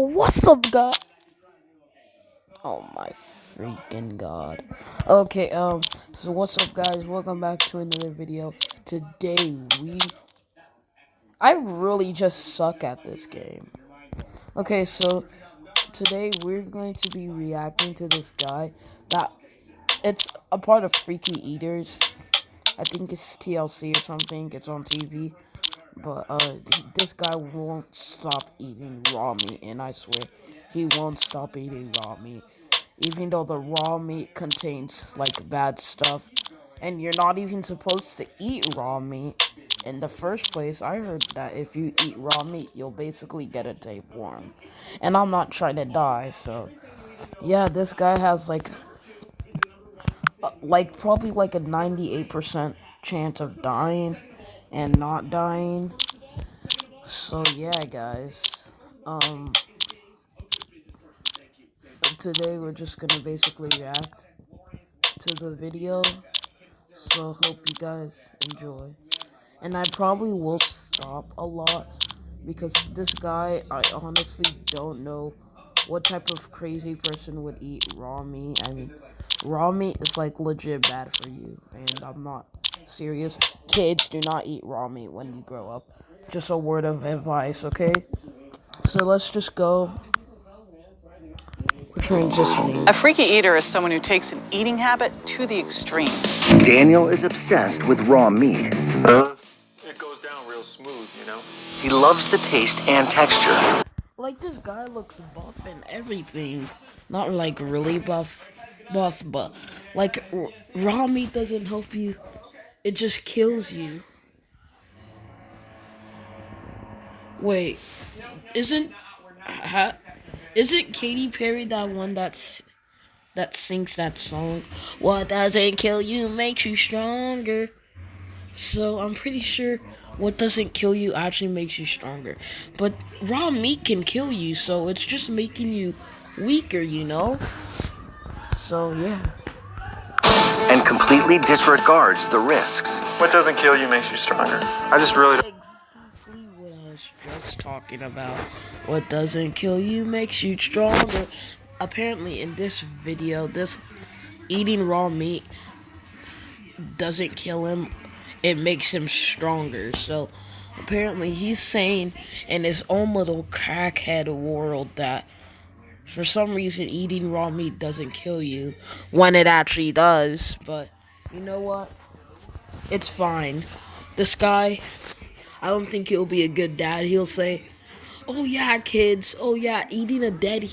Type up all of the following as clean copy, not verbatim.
What's up, guys? Oh my freaking god. Okay, so what's up, guys? Welcome back to another video. Today, I really just suck at this game. Okay, so today we're going to be reacting to this guy that it's a part of Freaky Eaters. I think it's TLC or something. It's on TV. But this guy won't stop eating raw meat, and I swear he won't stop eating raw meat, even though the raw meat contains like bad stuff, and you're not even supposed to eat raw meat in the first place. I heard that if you eat raw meat, you'll basically get a tapeworm, and I'm not trying to die, so yeah, this guy has like probably like a 98% chance of dying and not dying. So yeah, guys, today we're just gonna basically react to the video, so hope you guys enjoy. And I probably will stop a lot, because this guy, I honestly don't know what type of crazy person would eat raw meat. I mean, raw meat is like legit bad for you, and I'm not serious. Kids, do not eat raw meat when you grow up. Just a word of advice, okay? So let's just go. We're transitioning. A freaky eater is someone who takes an eating habit to the extreme. Daniel is obsessed with raw meat. It goes down real smooth, you know? He loves the taste and texture. Like, this guy looks buff and everything. Not like really buff, but like raw meat doesn't help you. It just kills you. Wait, isn't isn't Katy Perry that one that sings that song? What doesn't kill you makes you stronger. So I'm pretty sure what doesn't kill you actually makes you stronger. But raw meat can kill you, so it's just making you weaker, you know? So yeah. And completely disregards the risks. What doesn't kill you makes you stronger. I just really don't. Exactly what I was just talking about. What doesn't kill you makes you stronger. Apparently in this video, this eating raw meat doesn't kill him. It makes him stronger. So apparently he's saying in his own little crackhead world that for some reason eating raw meat doesn't kill you, when it actually does. But you know what? It's fine. This guy, I don't think he'll be a good dad. He'll say, "Oh yeah, kids. Oh yeah, eating a dead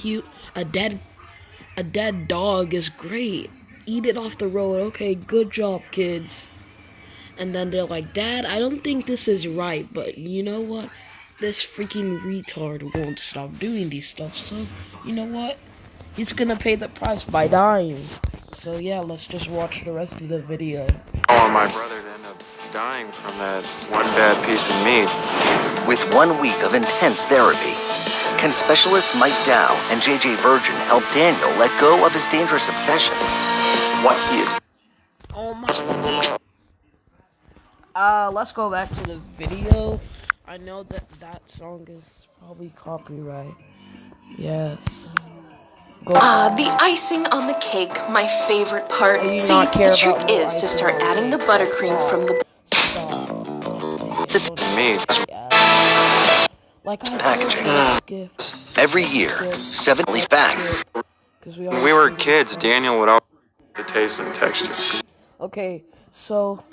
dog is great. Eat it off the road. Okay, good job, kids." And then they're like, "Dad, I don't think this is right, but you know what? This freaking retard won't stop doing these stuff, so you know what? He's gonna pay the price by dying." So yeah, let's just watch the rest of the video. I want my brother to end up dying from that one bad piece of meat. With 1 week of intense therapy, can specialists Mike Dow and JJ Virgin help Daniel let go of his dangerous obsession? What he is. Oh my. Let's go back to the video. I know that song is probably copyright. Yes. The icing on the cake, my favorite part. I do See, not care the trick about is to start adding the buttercream from the... Meat. Like I Packaging. Skip. Every year, 70 fact. When we were kids, Daniel would always the taste and texture. Okay, so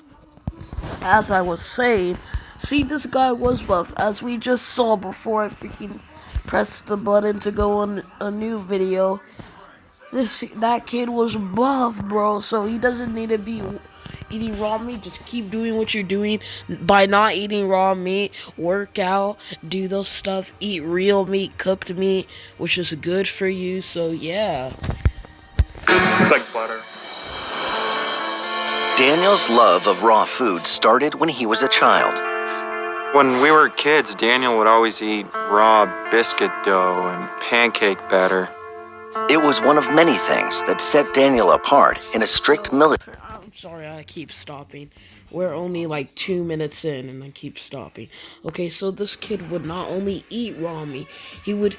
as I was saying, see, this guy was buff, as we just saw before I freaking pressed the button to go on a new video. That kid was buff, bro, so he doesn't need to be eating raw meat. Just keep doing what you're doing by not eating raw meat. Work out, do those stuff, eat real meat, cooked meat, which is good for you. So yeah. It's like butter. Daniel's love of raw food started when he was a child. When we were kids, Daniel would always eat raw biscuit dough and pancake batter. It was one of many things that set Daniel apart in a strict military. I'm sorry, I keep stopping. We're only like 2 minutes in and I keep stopping. Okay, so this kid would not only eat raw meat, he would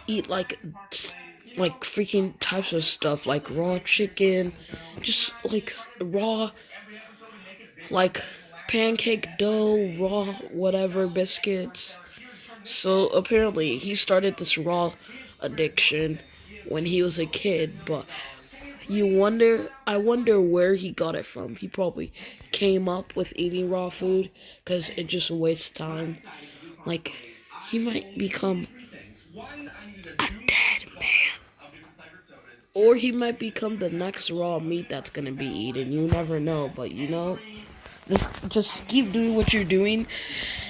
eat like freaking types of stuff like raw chicken, just like raw, like pancake dough, raw whatever biscuits. So apparently he started this raw addiction when he was a kid, but I wonder where he got it from. He probably came up with eating raw food because it just wastes time. Like, he might become a dead man. Or he might become the next raw meat that's gonna be eaten. You never know, but just keep doing what you're doing.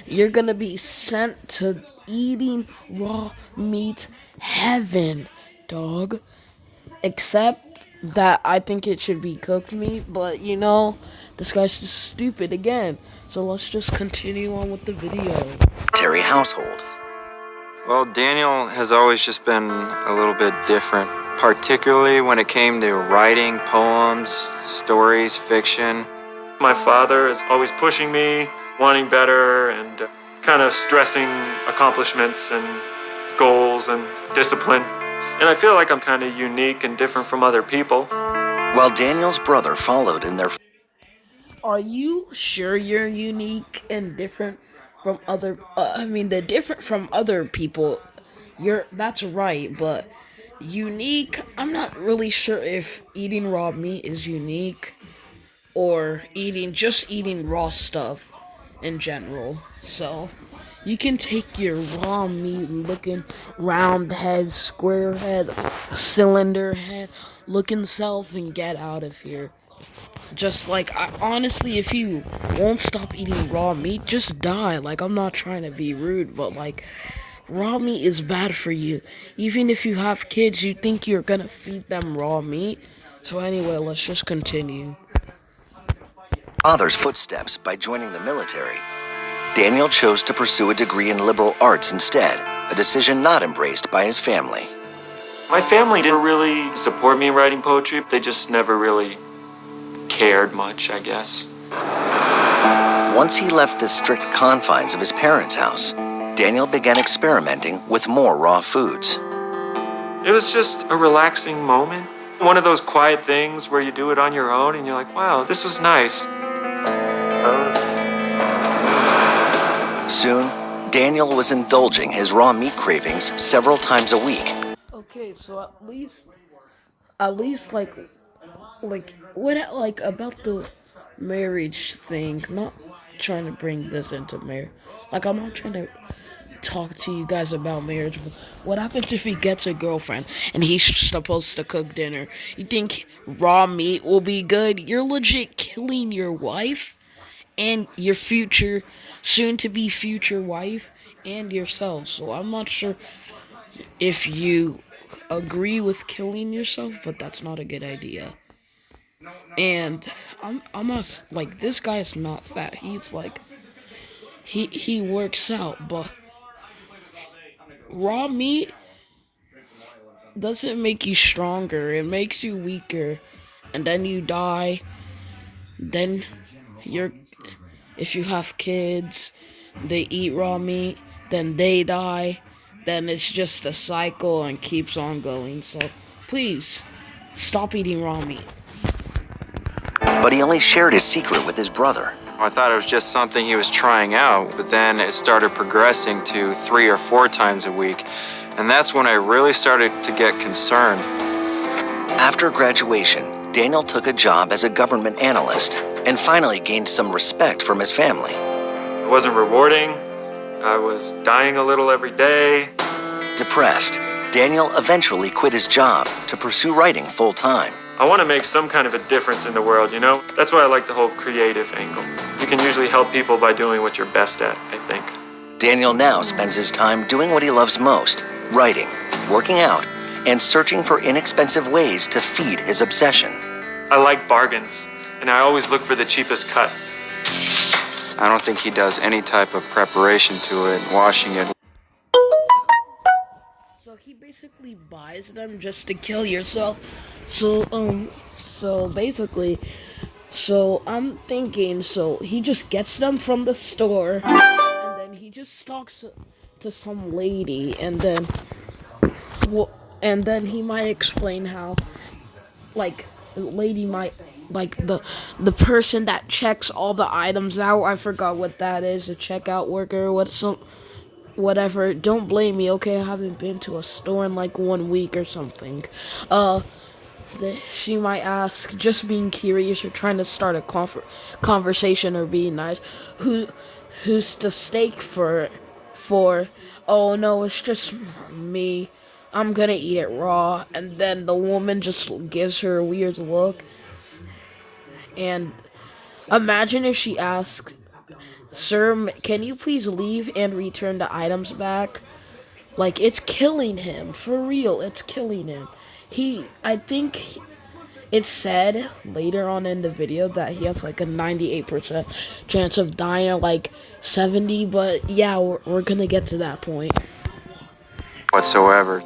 You're gonna be sent to eating raw meat heaven, dog. Except that I think it should be cooked meat, but this guy's just stupid again. So let's just continue on with the video. Terry household. Well, Daniel has always just been a little bit different, particularly when it came to writing poems, stories, fiction. My father is always pushing me, wanting better, and kind of stressing accomplishments and goals and discipline. And I feel like I'm kind of unique and different from other people. While Daniel's brother followed in their... Are you sure you're unique and different from other... they're different from other people. That's right, but unique... I'm not really sure if eating raw meat is unique or just eating raw stuff in general. So, you can take your raw meat looking round head, square head, cylinder head looking self and get out of here. Just honestly, if you won't stop eating raw meat, just die. I'm not trying to be rude, but raw meat is bad for you. Even if you have kids, you think you're gonna feed them raw meat. So anyway, let's just continue. Father's footsteps by joining the military, Daniel chose to pursue a degree in liberal arts instead, a decision not embraced by his family. My family didn't really support me in writing poetry. They just never really cared much, I guess. Once he left the strict confines of his parents' house, Daniel began experimenting with more raw foods. It was just a relaxing moment. One of those quiet things where you do it on your own and you're like, wow, this was nice. Soon, Daniel was indulging his raw meat cravings several times a week. Okay, so at least what about the marriage thing? Not trying to bring this into marriage. I'm not trying to talk to you guys about marriage. But what happens if he gets a girlfriend and he's supposed to cook dinner? You think raw meat will be good? You're legit killing your wife and your soon-to-be future wife and yourself. So I'm not sure if you agree with killing yourself, but that's not a good idea. And I'm not this guy is not fat. He's he works out, but raw meat doesn't make you stronger. It makes you weaker, and then you die. Then if you have kids, they eat raw meat, then they die, then it's just a cycle and keeps on going. So please stop eating raw meat. But he only shared his secret with his brother. I thought it was just something he was trying out, but then it started progressing to 3 or 4 times a week, and that's when I really started to get concerned. After graduation, Daniel took a job as a government analyst and finally gained some respect from his family. It wasn't rewarding. I was dying a little every day. Depressed, Daniel eventually quit his job to pursue writing full-time. I want to make some kind of a difference in the world, you know? That's why I like the whole creative angle. You can usually help people by doing what you're best at, I think. Daniel now spends his time doing what he loves most, writing, working out, and searching for inexpensive ways to feed his obsession. I like bargains, and I always look for the cheapest cut. I don't think he does any type of preparation to it, washing it. So he basically buys them just to kill yourself. So basically, I'm thinking, he just gets them from the store, and then he just talks to some lady, and then well, and then he might explain how, like, the lady might, like, the person that checks all the items out, I forgot what that is, a checkout worker, whatever, don't blame me, okay, I haven't been to a store in like 1 week or something. She might ask, just being curious or trying to start a conversation or being nice, who's the steak for? Oh no, it's just me. I'm gonna eat it raw. And then the woman just gives her a weird look. And imagine if she asks, "Sir, can you please leave and return the items back?" Like, it's killing him. For real, it's killing him. I think it's said later on in the video that he has like a 98% chance of dying, or like 70, but yeah, we're gonna get to that point. Whatsoever.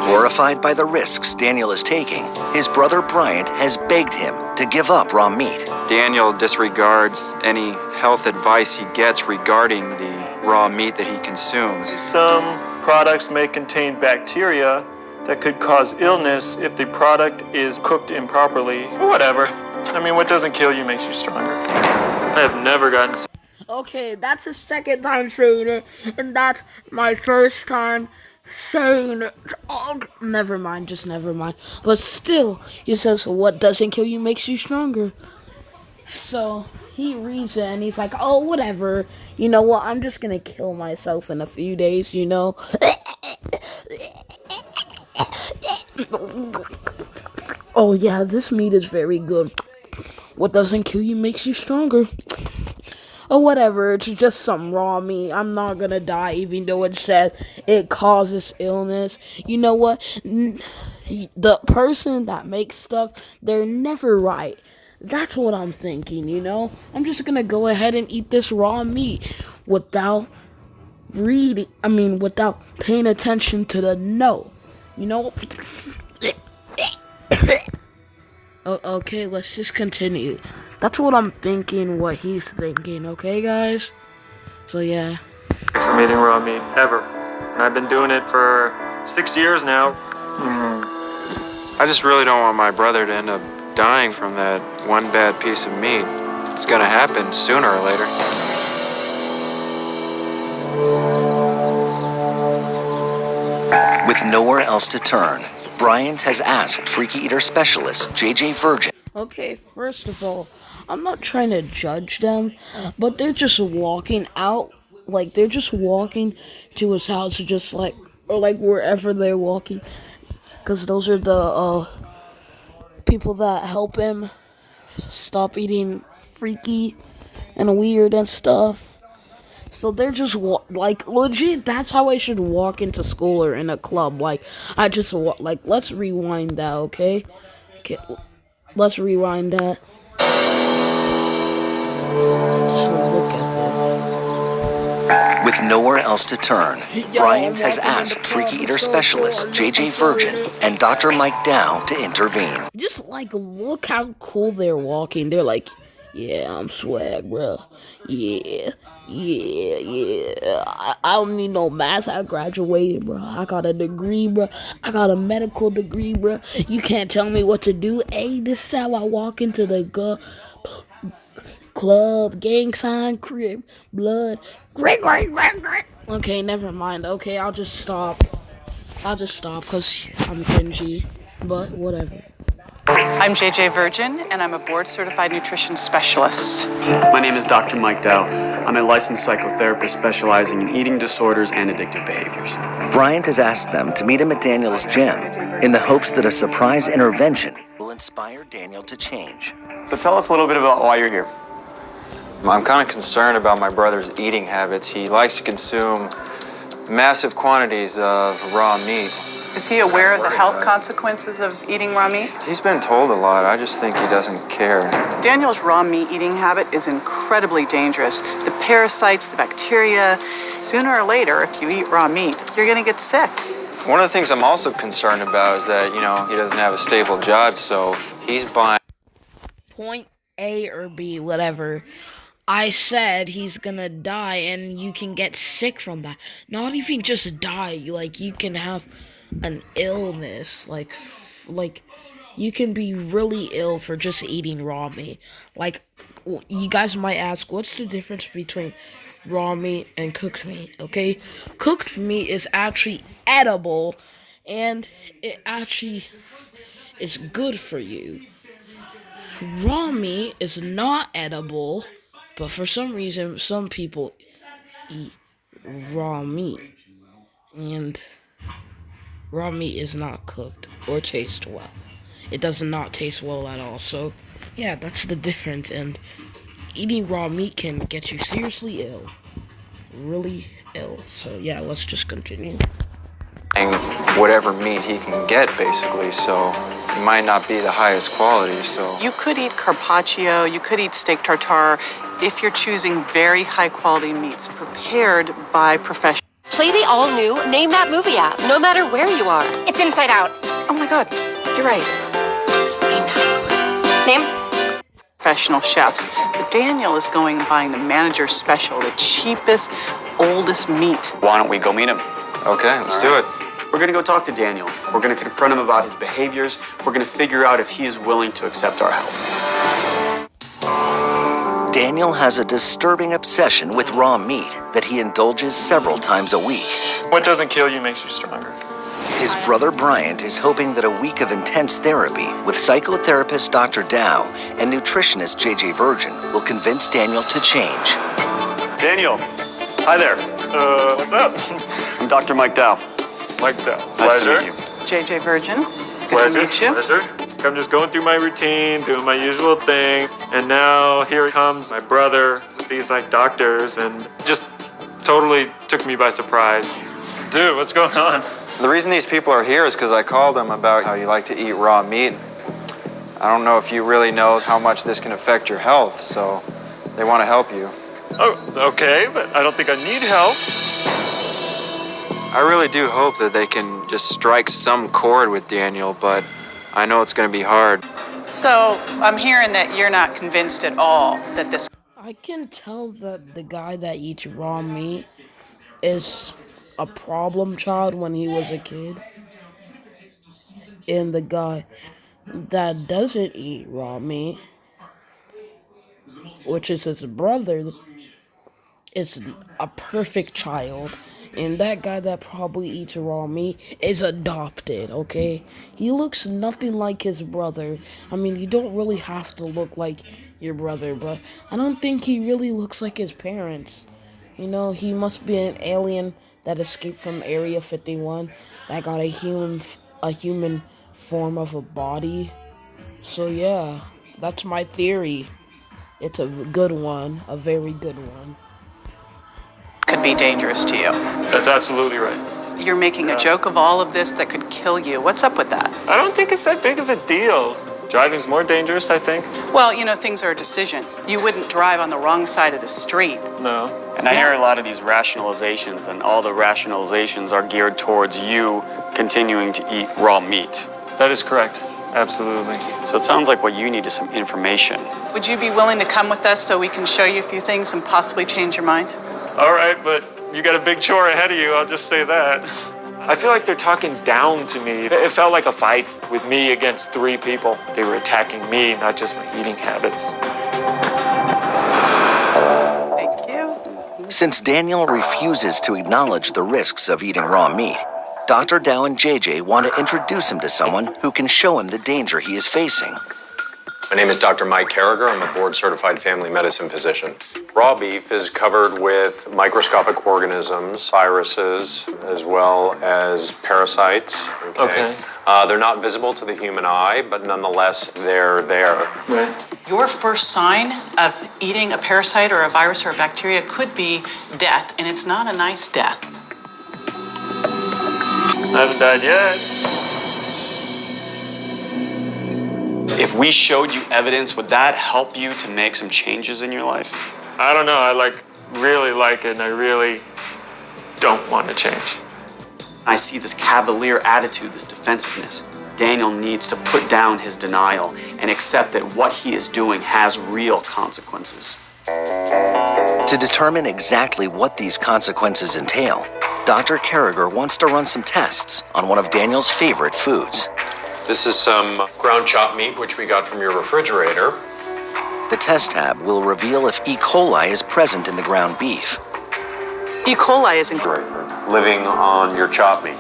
Horrified by the risks Daniel is taking, his brother Bryant has begged him to give up raw meat. Daniel disregards any health advice he gets regarding the raw meat that he consumes. Some products may contain bacteria that could cause illness if the product is cooked improperly. Whatever. I mean, what doesn't kill you makes you stronger. I have never gotten sick. Okay, that's the second time saying it, and that's my first time saying it. Oh, never mind, just never mind. But still, he says, what doesn't kill you makes you stronger. So, he reads it, and he's like, oh, whatever. You know what, I'm just gonna kill myself in a few days, you know? Oh yeah, this meat is very good. What doesn't kill you makes you stronger. Or whatever, it's just some raw meat. I'm not gonna die even though it said it causes illness. You know what? The person that makes stuff, they're never right. That's what I'm thinking, you know? I'm just gonna go ahead and eat this raw meat without without paying attention to the no. You know? Okay, let's just continue. That's what I'm thinking, what he's thinking, okay, guys? So, yeah. From eating raw meat, ever. And I've been doing it for 6 years now. I just really don't want my brother to end up dying from that one bad piece of meat. It's gonna happen sooner or later. With nowhere else to turn, Bryant has asked freaky eater specialist JJ Virgin. Okay, first of all, I'm not trying to judge them, but they're just walking out, like, they're just walking to his house, just like, or like wherever they're walking, because those are the, people that help him stop eating freaky and weird and stuff. So they're just, like, legit, that's how I should walk into school or in a club. Like, I just, like, let's rewind that, okay? Okay, let's rewind that. So look at With nowhere else to turn, Bryant has asked freaky eater specialist JJ Virgin and Dr. Mike Dow to intervene. just, like, look how cool they're walking. They're like, yeah, I'm swag, bro. Yeah. I don't need no mask. I graduated, bro. I got a degree, bro. I got a medical degree, bro. You can't tell me what to do. Hey, this is how I walk into the club, gang sign, crib, blood. Okay, never mind. Okay, I'll just stop because I'm cringy. But whatever. I'm JJ Virgin, and I'm a board-certified nutrition specialist. My name is Dr. Mike Dow. I'm a licensed psychotherapist specializing in eating disorders and addictive behaviors. Bryant has asked them to meet him at Daniel's gym in the hopes that a surprise intervention will inspire Daniel to change. So tell us a little bit about why you're here. I'm kind of concerned about my brother's eating habits. He likes to consume massive quantities of raw meat. Is he aware of the health consequences of eating raw meat? He's been told a lot. I just think he doesn't care. Daniel's raw meat eating habit is incredibly dangerous. The parasites, the bacteria, sooner or later, if you eat raw meat, you're gonna get sick. One of the things I'm also concerned about is that, he doesn't have a stable job, so he's buying. Point A or B, whatever. I said he's gonna die, and you can get sick from that. Not even just die, like, you can have an illness, like, you can be really ill for just eating raw meat. Like, you guys might ask, what's the difference between raw meat and cooked meat, okay? Cooked meat is actually edible, and it actually is good for you. Raw meat is not edible, but for some reason, some people eat raw meat, and raw meat is not cooked or taste well. It does not taste well at all. So, yeah, that's the difference. And eating raw meat can get you seriously ill, really ill. So, yeah, let's just continue. Whatever meat he can get, basically. So it might not be the highest quality. So You could eat carpaccio, you could eat steak tartare if you're choosing very high quality meats prepared by professionals. Play the all-new Name That Movie app, no matter where you are. It's Inside Out. Oh my God, you're right. Name? Professional chefs. But Daniel is going and buying the manager's special, the cheapest, oldest meat. Why don't we go meet him? okay, let's do it. We're gonna go talk to Daniel. We're gonna confront him about his behaviors. We're gonna figure out if he is willing to accept our help. Daniel has a disturbing obsession with raw meat that he indulges several times a week. What doesn't kill you makes you stronger. His brother Bryant is hoping that a week of intense therapy with psychotherapist Dr. Dow and nutritionist JJ Virgin will convince Daniel to change. Daniel, hi there. What's up? I'm Dr. Mike Dow. Like that. Nice Pleasure. to meet you. JJ Virgin, good to meet you. Pleasure. I'm just going through my routine, doing my usual thing, and now here comes my brother with these like doctors, and just totally took me by surprise. Dude, what's going on? The reason these people are here is because I called them about how you like to eat raw meat. I don't know if you really know how much this can affect your health, so they want to help you. Oh, okay, but I don't think I need help. I really do hope that they can just strike some chord with Daniel, but I know it's going to be hard. So I'm hearing that you're not convinced at all that this. I can tell that the guy that eats raw meat is a problem child when he was a kid. And the guy that doesn't eat raw meat, which is his brother, is a perfect child. And that guy that probably eats raw meat is adopted, okay? He looks nothing like his brother. I mean, you don't really have to look like your brother, but I don't think he really looks like his parents. You know, he must be an alien that escaped from Area 51 that got a human form of a body. So yeah, that's my theory. It's a good one, a very good one. Could be dangerous to you. That's absolutely right. You're making a joke of all of this that could kill you. What's up with that? I don't think it's that big of a deal. Driving's more dangerous, I think. Well, you know, things are a decision. You wouldn't drive on the wrong side of the street. No. And I hear a lot of these rationalizations, and all the rationalizations are geared towards you continuing to eat raw meat. That is correct. Absolutely. So it sounds like what you need is some information. Would you be willing to come with us so we can show you a few things and possibly change your mind? All right, but you got a big chore ahead of you, I'll just say that. I feel like they're talking down to me. It felt like a fight with me against 3 people. They were attacking me, not just my eating habits. Thank you. Since Daniel refuses to acknowledge the risks of eating raw meat, Dr. Dow and JJ want to introduce him to someone who can show him the danger he is facing. My name is Dr. Mike Carragher. I'm a board-certified family medicine physician. Raw beef is covered with microscopic organisms, viruses, as well as parasites. Okay. They're not visible to the human eye, but nonetheless, they're there. Right. Your first sign of eating a parasite or a virus or a bacteria could be death, and it's not a nice death. I haven't died yet. If we showed you evidence, would that help you to make some changes in your life? I don't know, I really like it, and I really don't want to change. I see this cavalier attitude, this defensiveness. Daniel needs to put down his denial and accept that what he is doing has real consequences. To determine exactly what these consequences entail, Dr. Carragher wants to run some tests on one of Daniel's favorite foods. This is some ground chopped meat, which we got from your refrigerator. The test tab will reveal if E. coli is present in the ground beef. E. coli is Living on your chopped meat.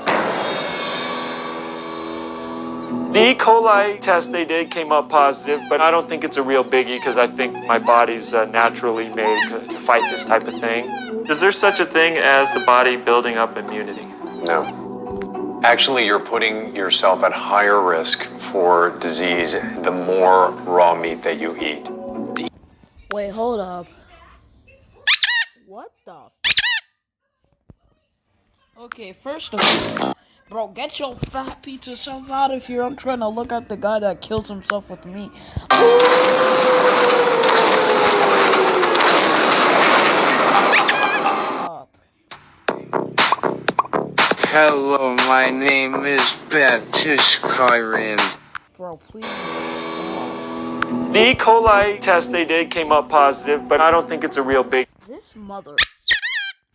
The E. coli test they did came up positive, but I don't think it's a real biggie because I think my body's naturally made to fight this type of thing. Is there such a thing as the body building up immunity? No. Actually, you're putting yourself at higher risk for disease the more raw meat that you eat. Wait, hold up. What the? Okay, first of all, bro, get your fat pizza self out of here. I'm trying to look at the guy that kills himself with me. Hello, my name is Baptist Kyran. Bro, please. The E. coli test they did came up positive, but I don't think it's a real big. This mother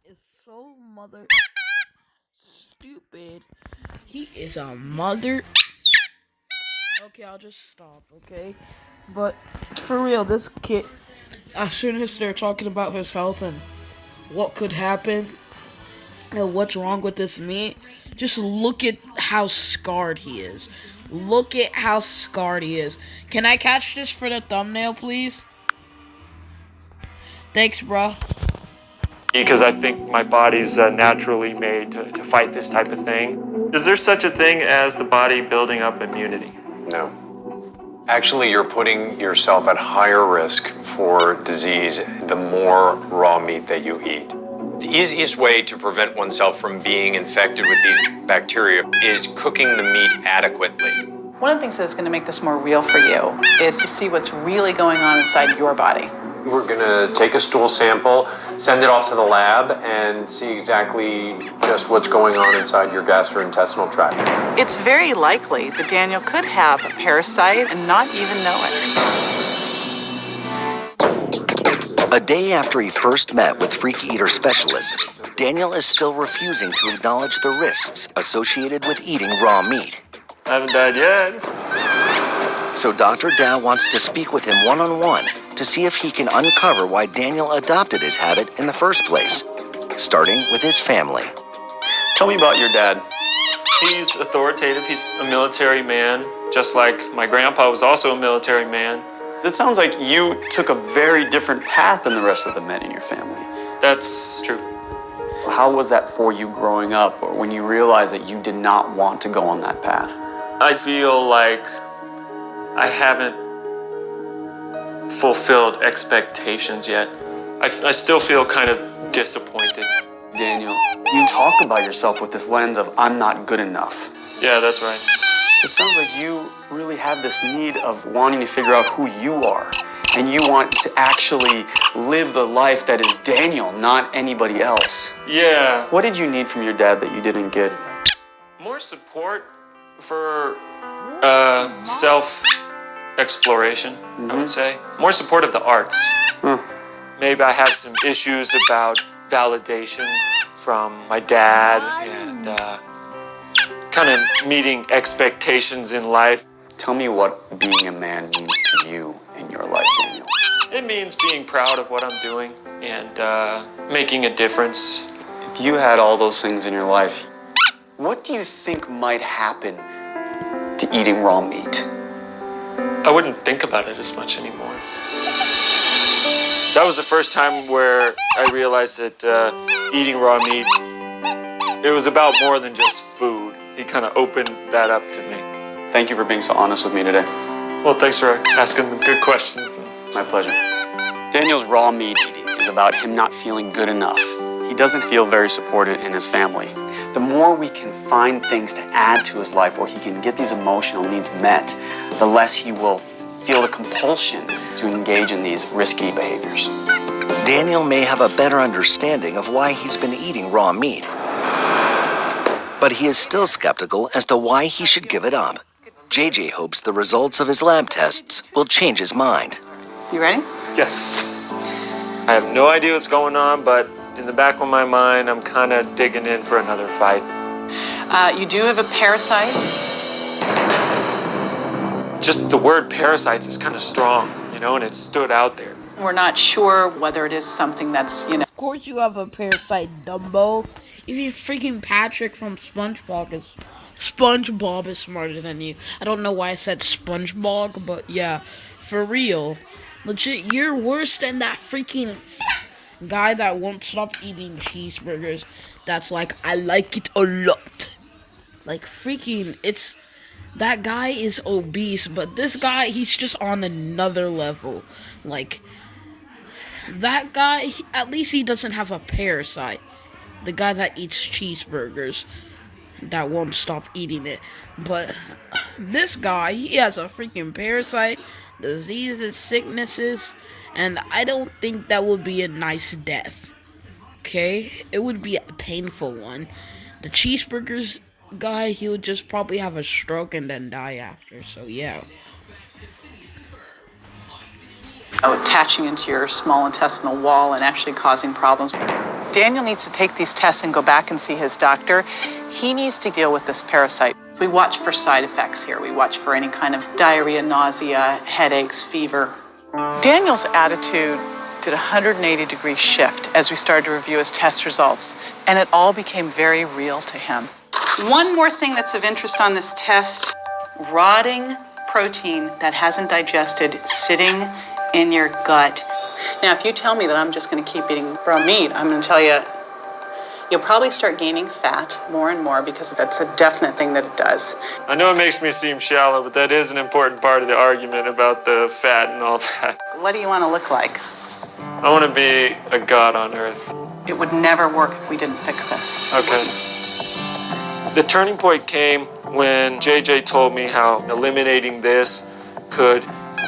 is so stupid. He is a mother. Okay, I'll just stop, okay? But for real, this kid, as soon as they're talking about his health and what could happen and what's wrong with this meat, just look at how scarred he is. Look at how scarred he is. Can I catch this for the thumbnail, please? Thanks, bro. Because I think my body's naturally made to fight this type of thing. Is there such a thing as the body building up immunity? No. Actually, you're putting yourself at higher risk for disease the more raw meat that you eat. The easiest way to prevent oneself from being infected with these bacteria is cooking the meat adequately. One of the things that's going to make this more real for you is to see what's really going on inside your body. We're going to take a stool sample, send it off to the lab, and see exactly just what's going on inside your gastrointestinal tract. It's very likely that Daniel could have a parasite and not even know it. A day after he first met with freak eater specialists, Daniel is still refusing to acknowledge the risks associated with eating raw meat. I haven't died yet. So Dr. Dow wants to speak with him one-on-one to see if he can uncover why Daniel adopted his habit in the first place, starting with his family. Tell me about your dad. He's authoritative. He's a military man, just like my grandpa was also a military man. It sounds like you took a very different path than the rest of the men in your family. That's true. How was that for you growing up, or when you realized that you did not want to go on that path? I feel like I haven't fulfilled expectations yet. I still feel kind of disappointed. Daniel, you talk about yourself with this lens of I'm not good enough. Yeah, that's right. It sounds like you really have this need of wanting to figure out who you are. And you want to actually live the life that is Daniel, not anybody else. Yeah. What did you need from your dad that you didn't get? More support for self-exploration, I would say. More support of the arts. Maybe I have some issues about validation from my dad and kind of meeting expectations in life. Tell me what being a man means to you in your life, Daniel. It means being proud of what I'm doing and making a difference. If you had all those things in your life, what do you think might happen to eating raw meat? I wouldn't think about it as much anymore. That was the first time where I realized that eating raw meat, it was about more than just food. He kind of opened that up to me. Thank you for being so honest with me today. Well, thanks for asking the good questions. My pleasure. Daniel's raw meat eating is about him not feeling good enough. He doesn't feel very supported in his family. The more we can find things to add to his life where he can get these emotional needs met, the less he will feel the compulsion to engage in these risky behaviors. Daniel may have a better understanding of why he's been eating raw meat, but he is still skeptical as to why he should give it up. JJ hopes the results of his lab tests will change his mind. You ready? Yes. I have no idea what's going on, but in the back of my mind, I'm kind of digging in for another fight. You do have a parasite. Just the word parasites is kind of strong, you know, and it stood out there. We're not sure whether it is something that's, you know. Of course you have a parasite, Dumbo. Even freaking Patrick from SpongeBob is smarter than you. I don't know why I said SpongeBob, but yeah, for real. Legit, you're worse than that freaking guy that won't stop eating cheeseburgers. That's like, I like it a lot. Like, freaking, that guy is obese, but this guy, he's just on another level. Like, that guy, at least he doesn't have a parasite. The guy that eats cheeseburgers, that won't stop eating it. But this guy, he has a freaking parasite, diseases, sicknesses, and I don't think that would be a nice death. Okay? It would be a painful one. The cheeseburgers guy, he would just probably have a stroke and then die after, so yeah. Attaching into your small intestinal wall and actually causing problems. Daniel needs to take these tests and go back and see his doctor. He needs to deal with this parasite. We watch for side effects here. We watch for any kind of diarrhea, nausea, headaches, fever. Daniel's attitude did a 180-degree shift as we started to review his test results, and it all became very real to him. One more thing that's of interest on this test, rotting protein that hasn't digested sitting in your gut. Now, if you tell me that I'm just going to keep eating raw meat, I'm going to tell you, you'll probably start gaining fat more and more because that's a definite thing that it does. I know it makes me seem shallow, but that is an important part of the argument about the fat and all that. What do you want to look like? I want to be a god on earth. It would never work if we didn't fix this. Okay. The turning point came when JJ told me how eliminating this could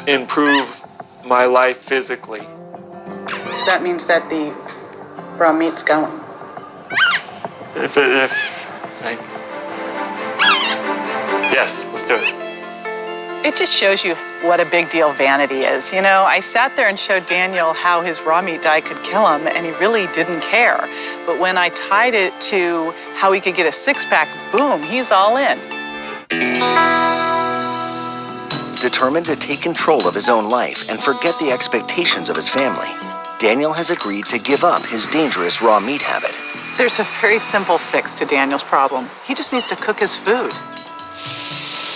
improve my life physically. So that means that the raw meat's going. Yes, let's do it. It just shows you what a big deal vanity is. You know, I sat there and showed Daniel how his raw meat diet could kill him, and he really didn't care. But when I tied it to how he could get a six-pack, boom, he's all in. Determined to take control of his own life and forget the expectations of his family, Daniel has agreed to give up his dangerous raw meat habit. There's a very simple fix to Daniel's problem. He just needs to cook his food.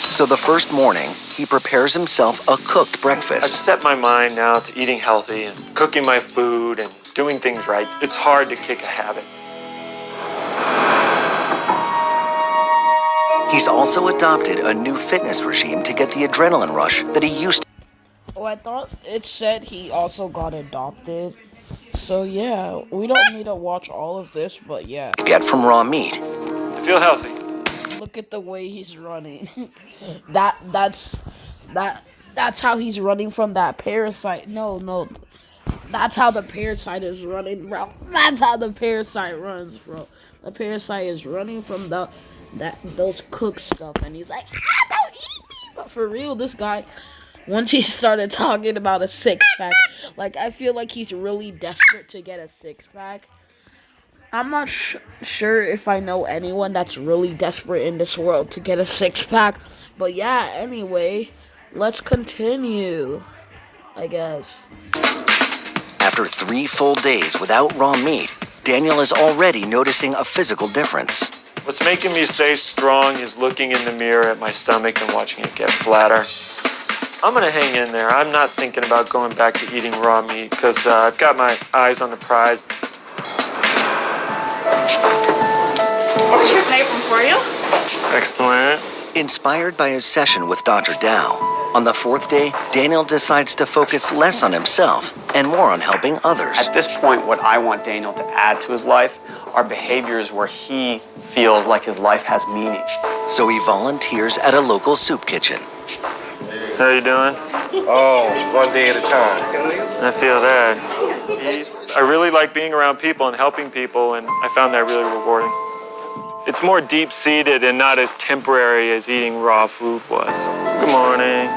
So the first morning, he prepares himself a cooked breakfast. I've set my mind now to eating healthy and cooking my food and doing things right. It's hard to kick a habit. He's also adopted a new fitness regime to get the adrenaline rush that he used to. Oh, I thought it said he also got adopted. So yeah, we don't need to watch all of this, but yeah. Get from raw meat. I feel healthy. Look at the way he's running. That's how he's running from that parasite. No. That's how the parasite is running, bro. That's how the parasite runs, bro. The parasite is running from those cooked stuff, and he's like, don't eat me. But for real, this guy, once he started talking about a six-pack, like, I feel like he's really desperate to get a six-pack. I'm not sure if I know anyone that's really desperate in this world to get a six-pack. But yeah, anyway, let's continue, I guess. After 3 full days without raw meat, Daniel is already noticing a physical difference. What's making me stay strong is looking in the mirror at my stomach and watching it get flatter. I'm gonna hang in there. I'm not thinking about going back to eating raw meat because I've got my eyes on the prize. Here's an apron for you. Excellent. Inspired by his session with Dr. Dow, on the 4th day, Daniel decides to focus less on himself and more on helping others. At this point, what I want Daniel to add to his life are behaviors where he feels like his life has meaning. So he volunteers at a local soup kitchen. How you doing? Oh, one day at a time. I feel that. I really like being around people and helping people, and I found that really rewarding. It's more deep-seated and not as temporary as eating raw food was. Good morning.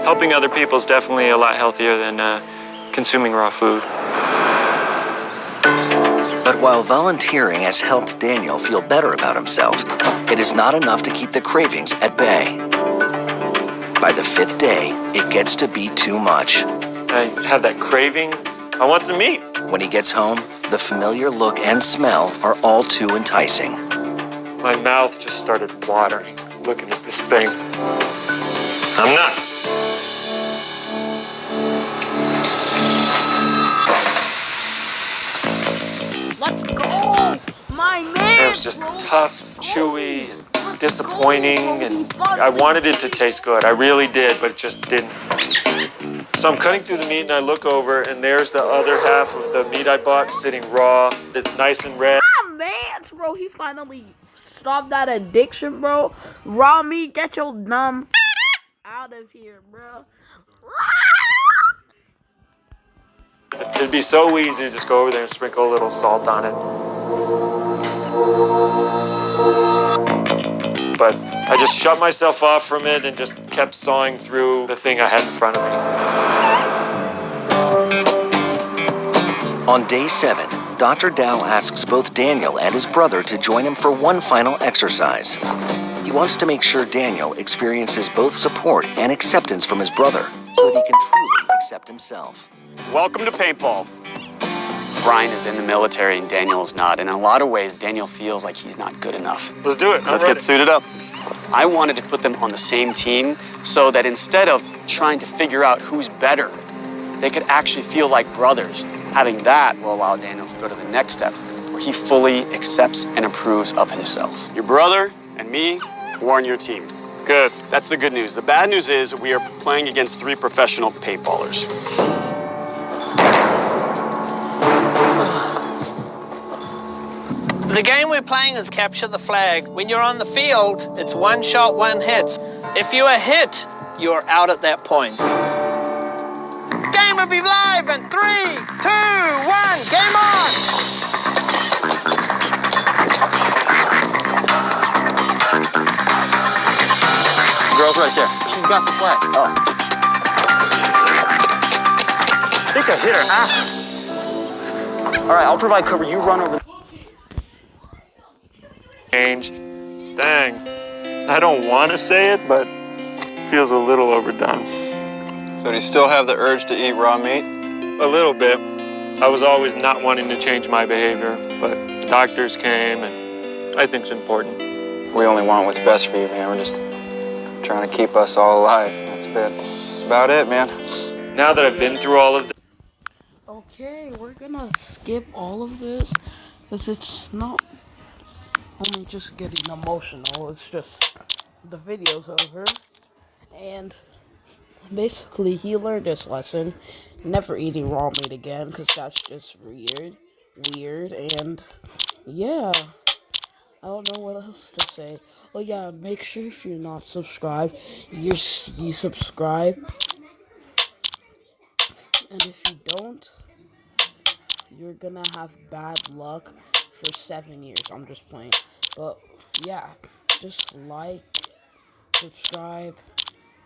Helping other people is definitely a lot healthier than consuming raw food. While volunteering has helped Daniel feel better about himself, it is not enough to keep the cravings at bay. By the 5th day, it gets to be too much. I have that craving. I want some meat. When he gets home, the familiar look and smell are all too enticing. My mouth just started watering looking at this thing. I'm not. Let's go! My man! It was just tough, chewy, and disappointing, and I wanted it to taste good. I really did, but it just didn't. So I'm cutting through the meat and I look over and there's the other half of the meat I bought sitting raw. It's nice and red. Ah, man, bro, he finally stopped that addiction, bro. Raw meat, get your numb out of here, bro. It'd be so easy to just go over there and sprinkle a little salt on it. But I just shut myself off from it and just kept sawing through the thing I had in front of me. On day 7, Dr. Dow asks both Daniel and his brother to join him for one final exercise. He wants to make sure Daniel experiences both support and acceptance from his brother so that he can truly accept himself. Welcome to paintball. Brian is in the military and Daniel is not. And in a lot of ways, Daniel feels like he's not good enough. Let's do it. Let's get suited up. I wanted to put them on the same team so that instead of trying to figure out who's better, they could actually feel like brothers. Having that will allow Daniel to go to the next step where he fully accepts and approves of himself. Your brother and me, we're on your team. Good. That's the good news. The bad news is we are playing against 3 professional paintballers. The game we're playing is capture the flag. When you're on the field, it's 1 shot, 1 hit. If you are hit, you're out at that point. Game will be live in 3, 2, 1, game on! Girl's right there. She's got the flag. Oh. I think I hit her. Ah. All right, I'll provide cover. You run over. Changed. Dang. I don't want to say it, but it feels a little overdone. So do you still have the urge to eat raw meat? A little bit. I was always not wanting to change my behavior, but the doctors came, and I think it's important. We only want what's best for you, man. We're just trying to keep us all alive. That's about it, man. Now that I've been through all of this. Okay, we're gonna skip all of this because it's not only just getting emotional, it's just the video's over. And basically, he learned this lesson, never eating raw meat again, because that's just weird, and yeah, I don't know what else to say. Oh yeah, make sure if you're not subscribed, you subscribe, and if you don't, you're gonna have bad luck for 7 years. I'm just playing, but yeah, just like, subscribe,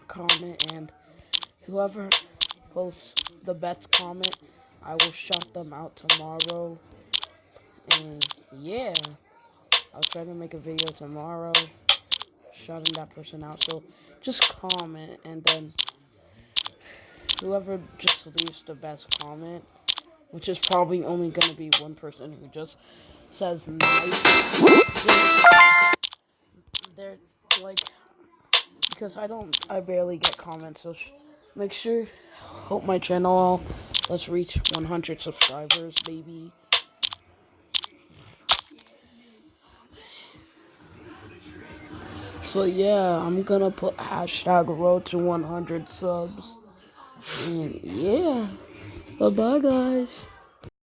comment, and whoever posts the best comment, I will shout them out tomorrow. And yeah, I'll try to make a video tomorrow shouting that person out. So just comment, and then whoever just leaves the best comment, which is probably only gonna be one person who just says nice. They're like, because I barely get comments, so make sure, hope my channel, let's reach 100 subscribers, baby. So yeah, I'm gonna put hashtag road to 100 subs, and yeah, bye bye guys.